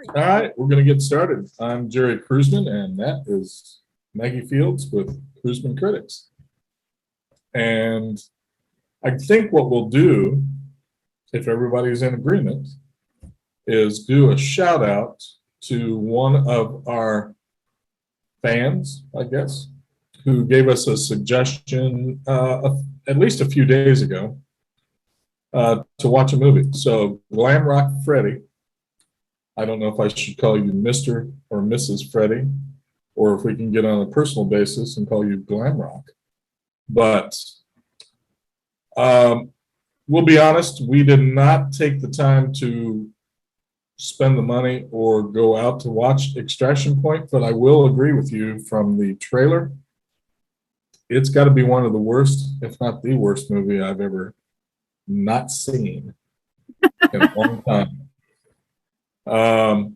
All right, we're going to get started. I'm Jerry Cruzman, and that is Maggie Fields with Cruzman Critics. And I think what we'll do, if everybody's in agreement, is do a shout out to one of our fans, I guess, who gave us a suggestion at least a few days ago to watch a movie. So Glam Rock Freddy. I don't know if I should call you Mr. or Mrs. Freddie, or if we can get on a personal basis and call you Glam Rock. But we'll be honest, we did not take the time to spend the money or go out to watch Extraction Point, but I will agree with you from the trailer. It's got to be one of the worst, if not the worst movie I've ever not seen in a long time. I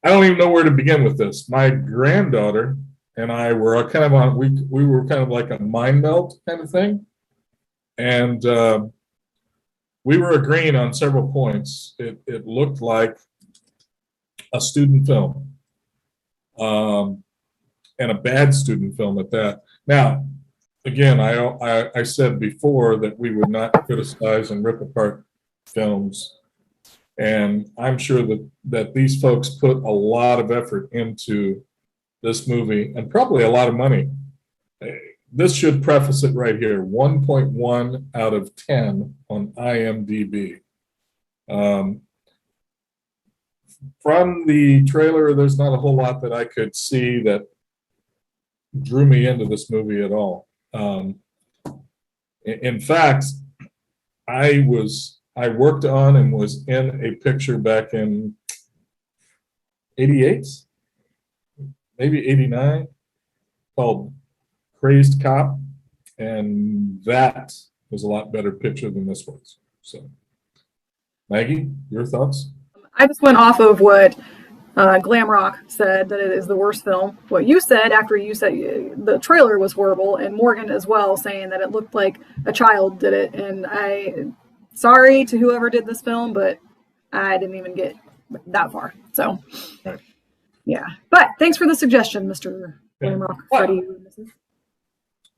don't even know where to begin with this. My granddaughter and I were kind of on, we were kind of like a mind melt kind of thing. And we were agreeing on several points. It looked like a student film, and a bad student film at that. Now, again, I said before that we would not criticize and rip apart films. And I'm sure that these folks put a lot of effort into this movie and probably a lot of money. This should preface it right here, 1.1 out of 10 on IMDb. From the trailer, there's not a whole lot that I could see that drew me into this movie at all. In fact, I worked on and was in a picture back in 88, maybe 89, called Crazed Cop, and that was a lot better picture than this was. So, Maggie, your thoughts? I just went off of what Glam Rock said, that it is the worst film. What you said after you said the trailer was horrible, and Morgan as well, saying that it looked like a child did it. And sorry to whoever did this film, but I didn't even get that far. So, yeah. But thanks for the suggestion, Mr. Glam Rock. Freddie.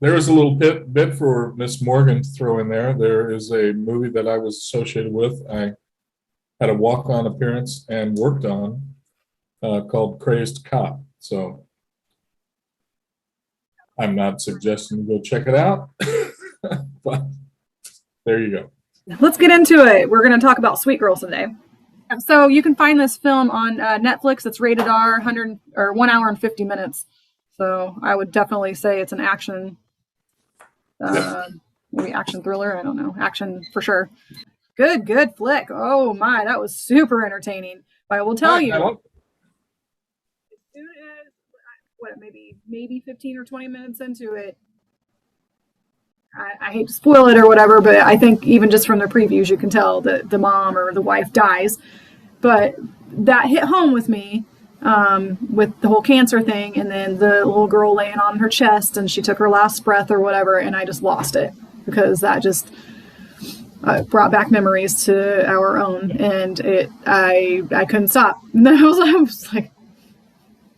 There was a little bit for Miss Morgan to throw in there. There is a movie that I was associated with. I had a walk-on appearance and worked on called Crazed Cop. So I'm not suggesting you go check it out, but there you go. Let's get into it. We're going to talk about Sweet Girls today. So you can find this film on Netflix. It's rated R, 1 hour and 50 minutes. So I would definitely say it's an action, maybe action thriller. I don't know. Action for sure. Good flick. Oh my, that was super entertaining. But I will tell you, as soon as maybe 15 or 20 minutes into it, I hate to spoil it or whatever, but I think even just from the previews, you can tell that the mom or the wife dies. But that hit home with me with the whole cancer thing, and then the little girl laying on her chest and she took her last breath or whatever, and I just lost it because that just brought back memories to our own, and I couldn't stop. And then I was like,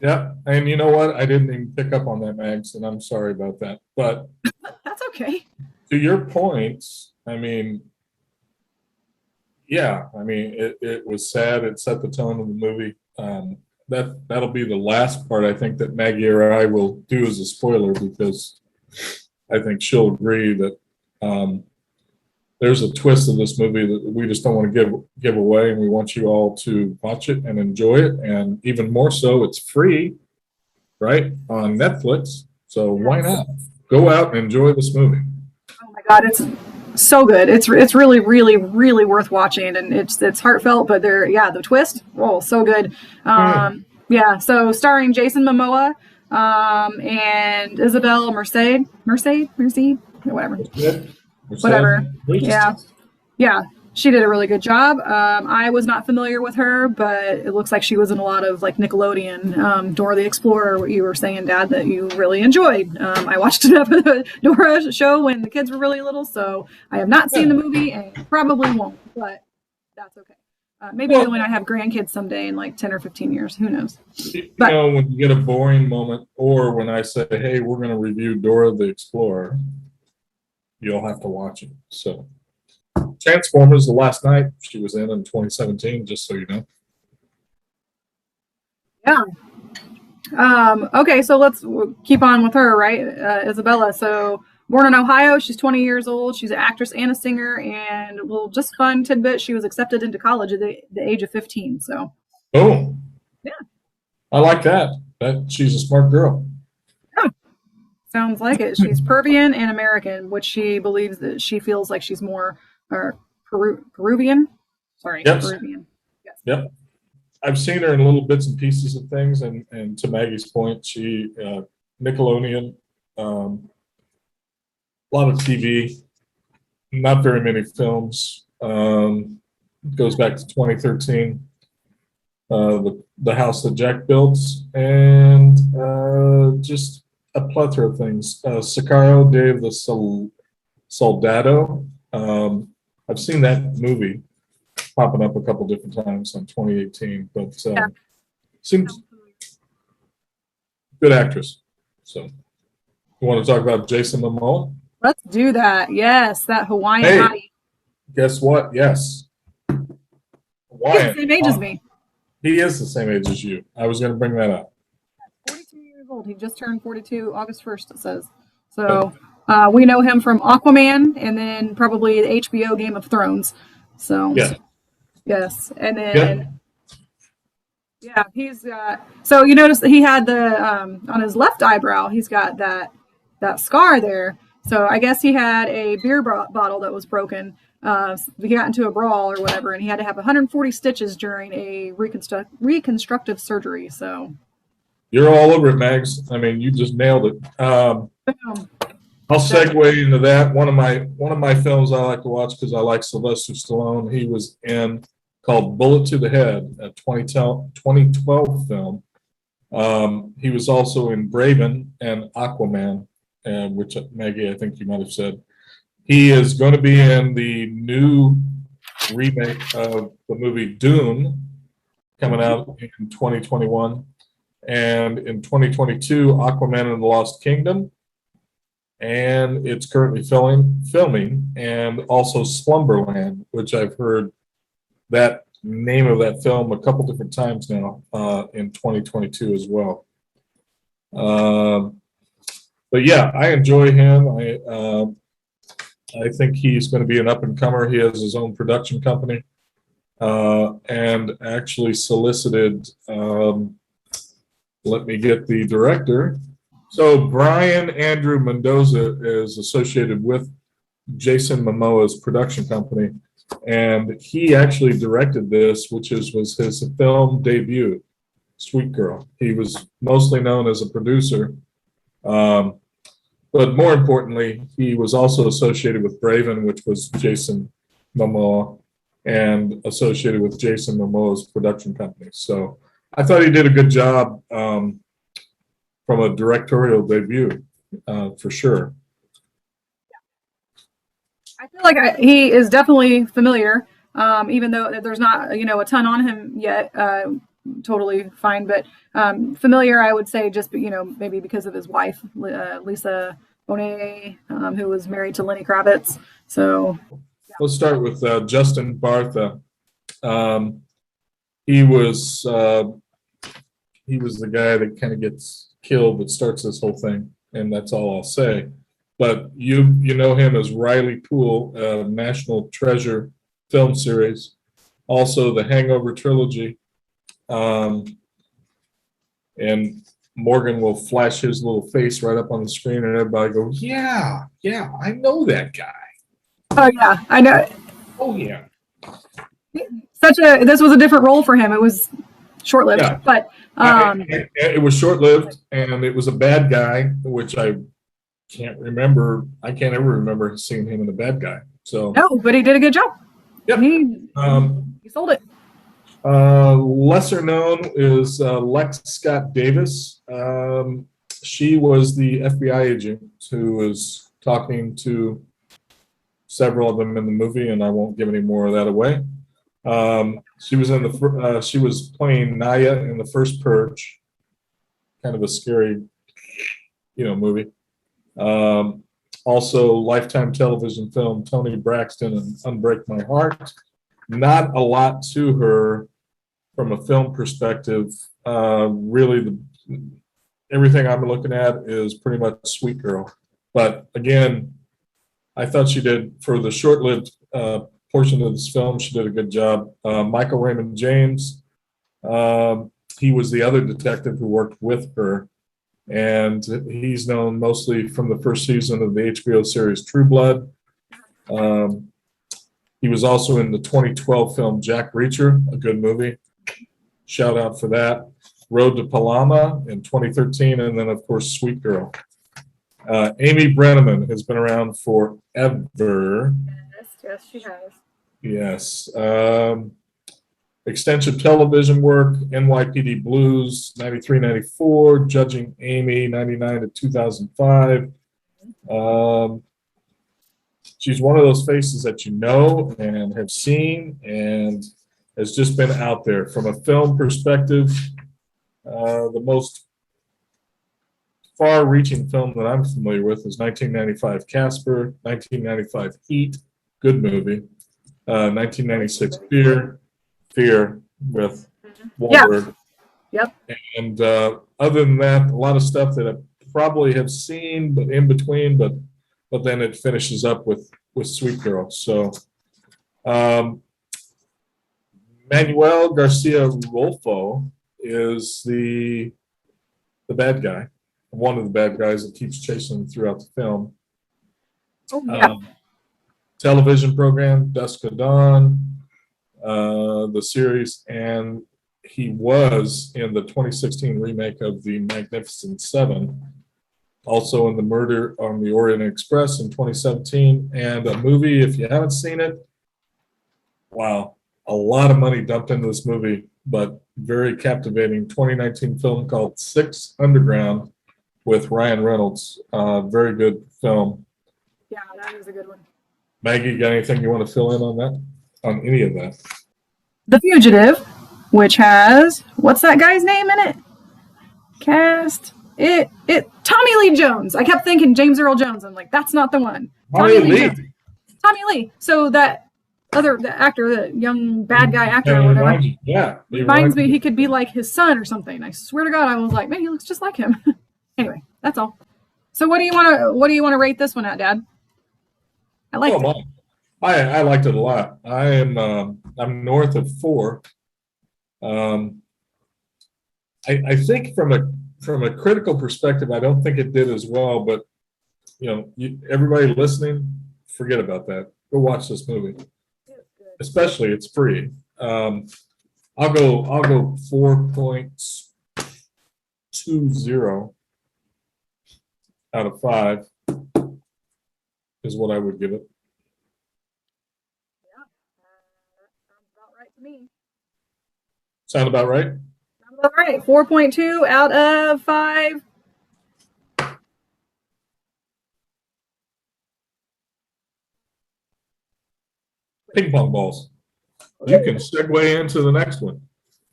yeah, and you know what? I didn't even pick up on that, Mags, and I'm sorry about that. But that's okay. To your points, I mean, yeah, I mean, it was sad. It set the tone of the movie. That'll be the last part I think that Maggie or I will do as a spoiler, because I think she'll agree that there's a twist of this movie that we just don't want to give away, and we want you all to watch it and enjoy it. And even more so, it's free, right, on Netflix. So why not go out and enjoy this movie? Oh my God, it's so good. It's really, really, really worth watching, and it's heartfelt. But the twist, so good. Yeah, so starring Jason Momoa and Isabel Merced, whatever. Whatever. Yeah, she did a really good job. I was not familiar with her, but it looks like she was in a lot of like Nickelodeon, Dora the Explorer, what you were saying, Dad, that you really enjoyed. I watched enough of the Dora show when the kids were really little, so I have not seen the movie and probably won't, but that's okay. Maybe when I have grandkids someday in like 10 or 15 years, who knows? But when you get a boring moment, or when I say, hey, we're going to review Dora the Explorer, you'll have to watch it. So Transformers, the last night she was in 2017, just so you know. yeah. Okay, so let's keep on with her, right? Isabella. So born in Ohio, she's 20 years old. She's an actress and a singer. And well, just fun tidbit, she was accepted into college at the age of 15. So Oh, yeah, I like that. She's a smart girl. yeah, sounds like it. She's Peruvian and American, which she believes that she feels like she's more Peruvian. Sorry, Yes. Peruvian. Yes. Yep. I've seen her in little bits and pieces of things, and to Maggie's point, she Nickelodeon, a lot of TV, not very many films. Goes back to 2013, the House that Jack built, and just a plethora of things. Sicario, Day of the Soldado. I've seen that movie popping up a couple different times on 2018, but seems good actress. So, you want to talk about Jason Momoa? Let's do that. Yes, that Hawaiian Hey, hottie. guess what? Yes, He's the same age as me. He is the same age as you. I was going to bring that up. 42 years old. He just turned 42 August 1st, it says. So we know him from Aquaman and then probably the HBO Game of Thrones. So, yes. And then, he's got, so you notice that he had the, on his left eyebrow, he's got that scar there. So I guess he had a beer bottle that was broken. He got into a brawl or whatever, and he had to have 140 stitches during a reconstructive surgery. So you're all over it, Mags. I mean, you just nailed it. I'll segue into that. One of my films I like to watch because I like Sylvester Stallone. He was in called Bullet to the Head, a 2012 film. He was also in Braven and Aquaman, which Maggie, I think you might have said. He is going to be in the new remake of the movie Dune, coming out in 2021. And in 2022, Aquaman and the Lost Kingdom. And it's currently filming. And also Slumberland, which I've heard that name of that film a couple different times now in 2022 as well. But yeah, I enjoy him. I think he's going to be an up-and-comer. He has his own production company and actually solicited, let me get the director. So Brian Andrew Mendoza is associated with Jason Momoa's production company, and he actually directed this, which was his film debut, Sweet Girl. He was mostly known as a producer. But more importantly, he was also associated with Braven, which was Jason Momoa, and associated with Jason Momoa's production company. So I thought he did a good job from a directorial debut, for sure. I feel like he is definitely familiar, even though there's not a ton on him yet. Totally fine, but familiar, I would say, just maybe because of his wife, Lisa Bonet, who was married to Lenny Kravitz. So let's start with Justin Bartha. He was the guy that kind of gets killed that starts this whole thing, and that's all I'll say. But you know him as Riley Poole, National Treasure film series, also the Hangover trilogy. And Morgan will flash his little face right up on the screen, and everybody go, yeah, I know that guy. Oh yeah, I know. Oh yeah. This was a different role for him. It was short-lived, but it was short-lived, and it was a bad guy, which I can't remember. I can't ever remember seeing him in a bad guy. So no, but he did a good job. Yep. He sold it. Lesser known is Lex Scott Davis. She was the FBI agent who was talking to several of them in the movie, and I won't give any more of that away. She was she was playing Naya in the first Purge, kind of a scary, movie. Also, Lifetime television film Toni Braxton and Unbreak My Heart. Not a lot to her from a film perspective. Really, everything I'm looking at is pretty much Sweet Girl. But again, I thought she did, for the short-lived portion of this film, she did a good job. Michael Raymond James, he was the other detective who worked with her, and he's known mostly from the first season of the HBO series True Blood. He was also in the 2012 film Jack Reacher, a good movie. Shout out for that. Road to Palama in 2013, and then, of course, Sweet Girl. Amy Brenneman has been around forever. Yes, she has. Yes. Extensive television work, NYPD Blues, 93, 94, Judging Amy, 99 to 2005. She's one of those faces that you know and have seen and has just been out there. From a film perspective, the most far-reaching film that I'm familiar with is 1995 Casper, 1995 Heat, good movie, 1996 Fear with Wahlberg. Yeah. Yep. And other than that, a lot of stuff that I probably have seen, but in between, but then it finishes up with Sweet Girl. So Manuel Garcia Rolfo is the bad guy, one of the bad guys that keeps chasing him throughout the film. Oh, yeah. Television program, Dusk of Dawn, the series, and he was in the 2016 remake of The Magnificent Seven, also in The Murder on the Orient Express in 2017, and a movie, if you haven't seen it, wow, a lot of money dumped into this movie, but very captivating 2019 film called Six Underground with Ryan Reynolds. Very good film. Yeah, that is a good one. Maggie, you got anything you want to fill in on that? On any of that? The Fugitive, which has, what's that guy's name in it? Cast Tommy Lee Jones. I kept thinking James Earl Jones. I'm like, that's not the one. Tommy Lee Jones. Tommy Lee. So the actor, the young bad guy actor or whatever, reminds me he could be like his son or something. I swear to God, I was like, man, he looks just like him. Anyway, that's all. So what do you want to rate this one at, Dad? I liked it. I liked it a lot. I'm north of 4. I think from a critical perspective, I don't think it did as well. But everybody listening, forget about that. Go watch this movie. Especially, it's free. I'll go 4.20 out of 5 is what I would give it. Yeah, sounds about right to me. Sound about right? Sounds about right. 4.2 out of 5. Ping pong balls. You can segue into the next one.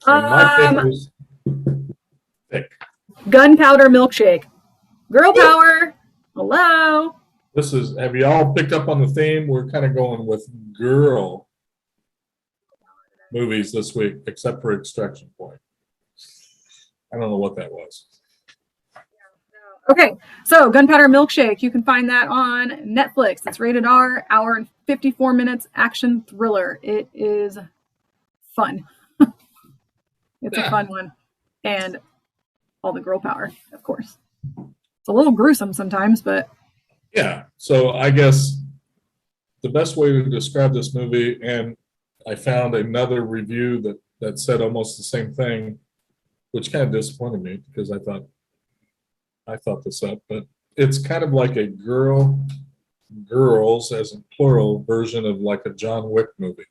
My pick was thick. Gunpowder Milkshake. Girl power. Hello. Have you all picked up on the theme? We're kind of going with girl movies this week, except for Extraction Point. I don't know what that was. Okay, so Gunpowder Milkshake. You can find that on Netflix. It's rated R, hour and 54 minutes, action thriller. It is fun. It's a fun one. And all the girl power, of course. It's a little gruesome sometimes, but... Yeah, so I guess the best way to describe this movie, and I found another review that said almost the same thing, which kind of disappointed me because I thought this up, but it's kind of like a girls as in plural version of like a John Wick movie.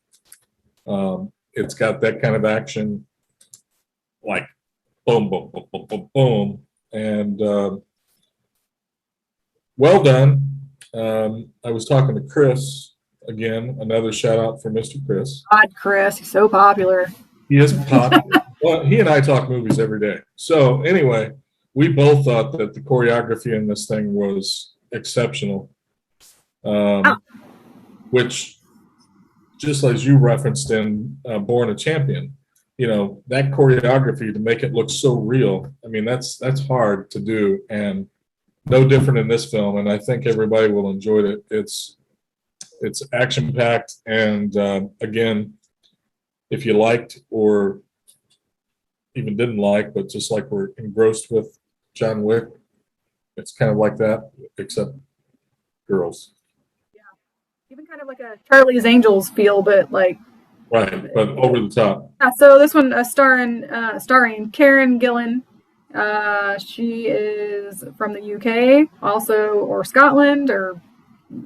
It's got that kind of action, like boom, boom, boom, boom, boom, boom, and well done. I was talking to Chris again, another shout out for Mr. Chris. God, Chris, he's so popular. He is popular. Well, he and I talk movies every day. So anyway, we both thought that the choreography in this thing was exceptional, which, just as you referenced in Born a Champion, you know, that choreography to make it look so real. I mean, that's hard to do, and no different in this film. And I think everybody will enjoy it. It's action packed, and again, if you liked or even didn't like, but just like we're engrossed with John Wick, it's kind of like that, except girls. Yeah, even kind of like a Charlie's Angels feel, but like right, but over the top. So this one starring Karen Gillan. She is from the UK, also, or Scotland, or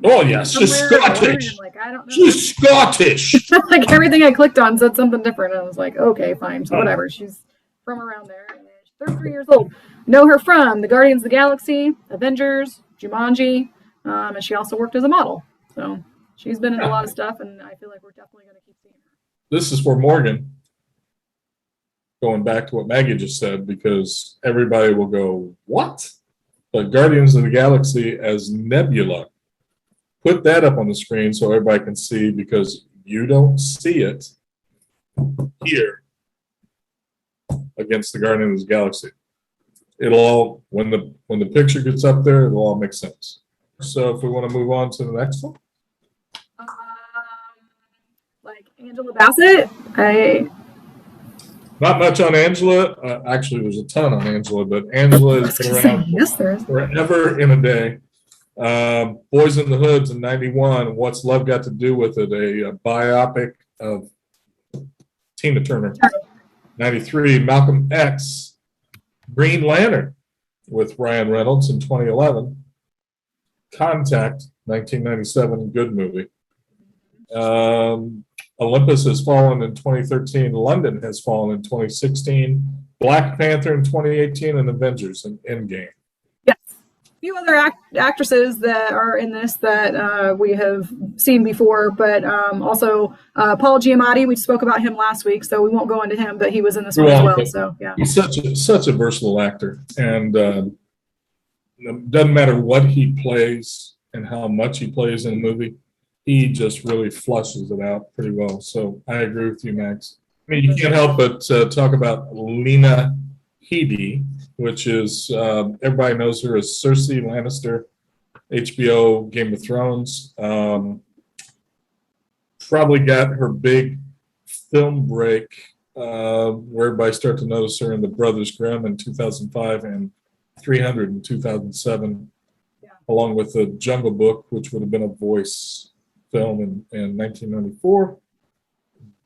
oh yes, she's Scottish. Like, I don't know. She's Scottish. Like everything I clicked on said something different. And I was like, okay, fine, so whatever. She's from around there. She's 33 years old. Know her from the Guardians of the Galaxy, Avengers, Jumanji, and she also worked as a model. So she's been in a lot of stuff, and I feel like we're definitely going to keep seeing her. This is for Morgan. Going back to what Maggie just said, because everybody will go, what? But Guardians of the Galaxy as Nebula. Put that up on the screen so everybody can see, because you don't see it here against the Guardians of the Galaxy. It'll all, when the picture gets up there, it'll all make sense. So if we want to move on to the next one. Like Angela Bassett, Not much on Angela. Actually, there's a ton on Angela, but Angela has been around forever in a day. Boys in the Hoods in '91. What's Love Got to Do with It? A biopic of Tina Turner. '93. Malcolm X. Green Lantern with Ryan Reynolds in 2011. Contact 1997. Good movie. Olympus Has Fallen in 2013. London Has Fallen in 2016. Black Panther in 2018, and Avengers in Endgame. Yes. A few other actresses that are in this that we have seen before, but also Paul Giamatti. We spoke about him last week, so we won't go into him, but he was in this one as well. So yeah, he's such a versatile actor, and doesn't matter what he plays and how much he plays in a movie. He just really flushes it out pretty well. So I agree with you, Max. I mean, you can't help but talk about Lena Headey, which is, everybody knows her as Cersei Lannister, HBO Game of Thrones. Probably got her big film break where everybody started to notice her in The Brothers Grimm in 2005 and 300 in 2007, along with The Jungle Book, which would have been a voice film in 1994.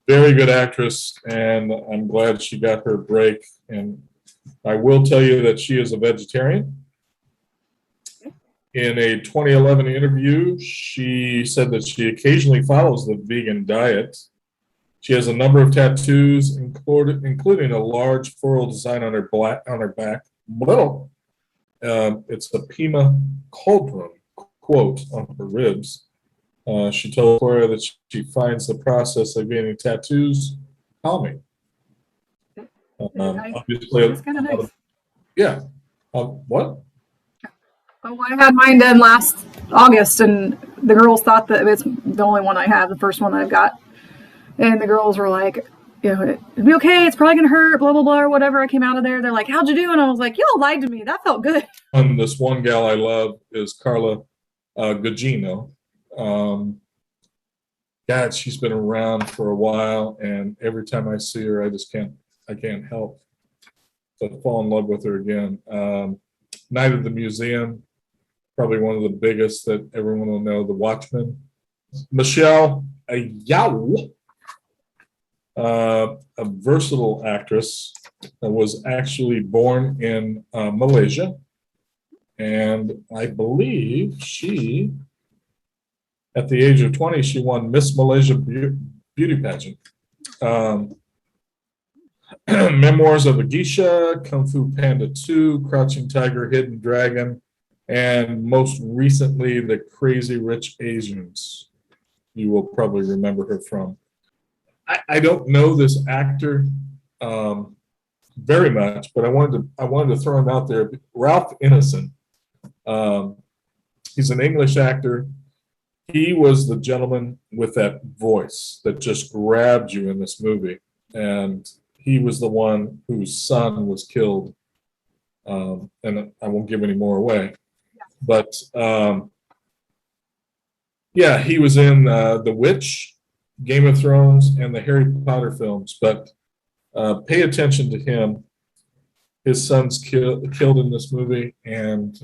Very good actress, and I'm glad she got her break. And I will tell you that she is a vegetarian. In a 2011 interview, she said that she occasionally follows the vegan diet. She has a number of tattoos, including a large floral design on her back. Well, it's a Pima cauldron quote on her ribs. She told Gloria that she finds the process of getting tattoos calming. Obviously, that's kind of nice. Yeah. What? Oh, I had mine done last August, and the girls thought that it's the only one I have, the first one that I've got. And the girls were like, you know, it'd be okay, it's probably gonna hurt, blah, blah, blah, or whatever. I came out of there, they're like, how'd you do? And I was like, y'all lied to me, that felt good. And this one gal I love is Carla Gugino. God, she's been around for a while, and every time I see her, I can't help but fall in love with her again. Night at the Museum, probably one of the biggest that everyone will know, The Watchmen. Michelle Yeoh, a versatile actress that was actually born in Malaysia, and I believe she, at the age of 20, she won Miss Malaysia beauty pageant. Memoirs of a Geisha, Kung Fu Panda 2, Crouching Tiger, Hidden Dragon, and most recently, The Crazy Rich Asians. you will probably remember her from. I don't know this actor very much, but I wanted to throw him out there. Ralph Ineson. He's an English actor. He was the gentleman with that voice that just grabbed you in this movie, and he was the one whose son was killed. And I won't give any more away, but yeah, he was in The Witch, Game of Thrones, and the Harry Potter films. But pay attention to him. His son's killed in this movie, and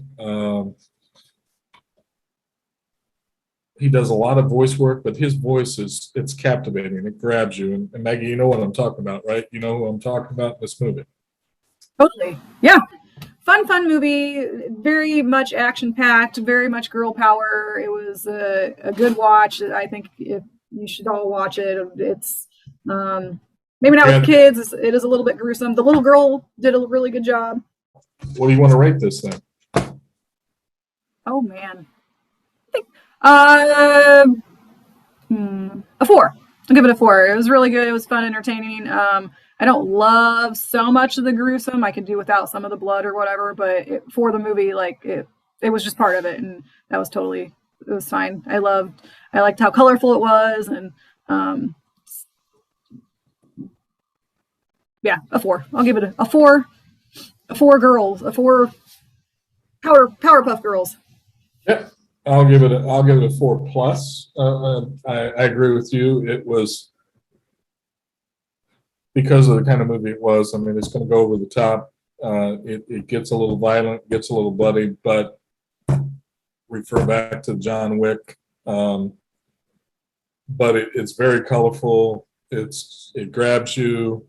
he does a lot of voice work, but his voice it's captivating. It grabs you. And Maggie, you know what I'm talking about, right? You know who I'm talking about in this movie. Totally. Yeah. Fun movie, very much action-packed, very much girl power. It was a good watch. I think you should all watch it. It's maybe not with kids. It is a little bit gruesome. The little girl did a really good job. What do you want to rate this then? Oh, man. I think a 4. I'll give it a 4. It was really good. It was fun, entertaining. I don't love so much of the gruesome. I could do without some of the blood or whatever, but for the movie, like it was just part of it, and that was it was fine. I liked how colorful it was, and yeah, a 4. I'll give it a 4. A 4 girls, a 4 Powerpuff Girls. Yep, I'll give it a 4 plus. I agree with you. It was, because of the kind of movie it was. I mean, it's going to go over the top. It gets a little violent, gets a little bloody, but refer back to John Wick. But it's very colorful. It grabs you.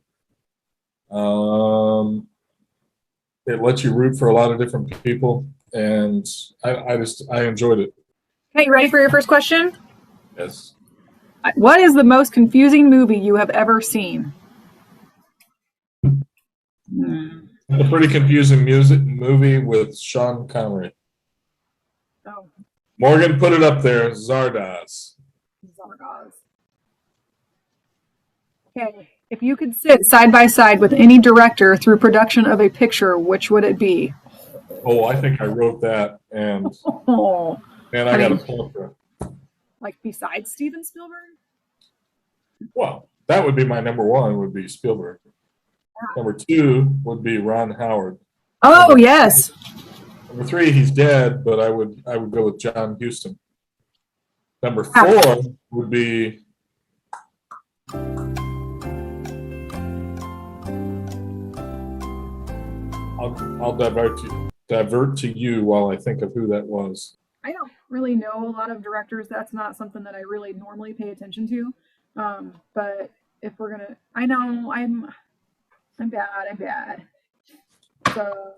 It lets you root for a lot of different people, and I enjoyed it. Okay, you ready for your first question? Yes. What is the most confusing movie you have ever seen? A pretty confusing movie with Sean Connery. Oh. Morgan, put it up there. Zardoz. Okay. If you could sit side by side with any director through production of a picture, which would it be? Oh, I think I wrote that, and man, I got a poker. Like besides Steven Spielberg? Well, that would be my number 1. Would be Spielberg. Number 2 would be Ron Howard. Oh, yes. Number 3, he's dead, but I would go with John Huston. Number 4 would be I'll divert to you while I think of who that was. I don't really know a lot of directors. That's not something that I really normally pay attention to. But if we're gonna, I know I'm bad. So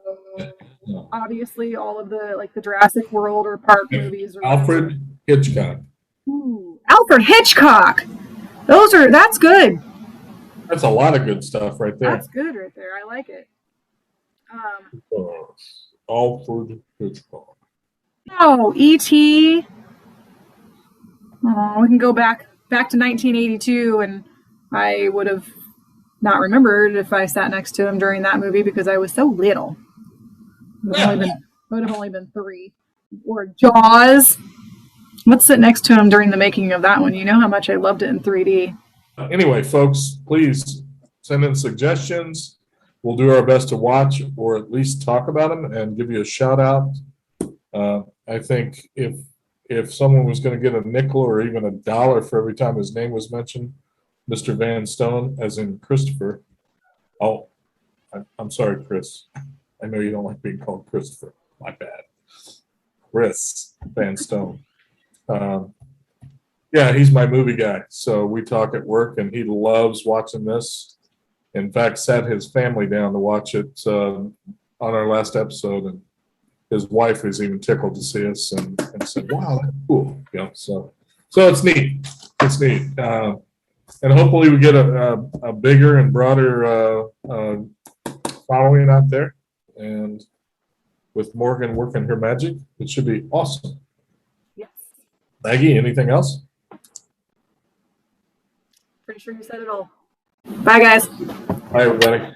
obviously all of the Jurassic World or Park movies. Alfred Hitchcock. Ooh, Alfred Hitchcock. That's good. That's a lot of good stuff right there. That's good right there. I like it. Alfred Hitchcock. Oh, E.T. Oh, we can go back to 1982, and I would have not remembered if I sat next to him during that movie because I was so little. I would have only been 3. Or Jaws. Let's sit next to him during the making of that one. You know how much I loved it in 3D. Anyway, folks, please send in suggestions. We'll do our best to watch or at least talk about them and give you a shout out. I think if someone was going to get a nickel or even $1 for every time his name was mentioned, Mr. Van Stone, as in Christopher. Oh, I'm sorry, Chris. I know you don't like being called Christopher. My bad. Chris Van Stone. Yeah, he's my movie guy. So we talk at work, and he loves watching this. In fact, sat his family down to watch it on our last episode, and his wife was even tickled to see us and said, "Wow, that's cool." You know, so it's neat. It's neat, and hopefully we get a bigger and broader following out there. And with Morgan working her magic, it should be awesome. Yes. Maggie, anything else? Pretty sure you said it all. Bye, guys. Bye, everybody.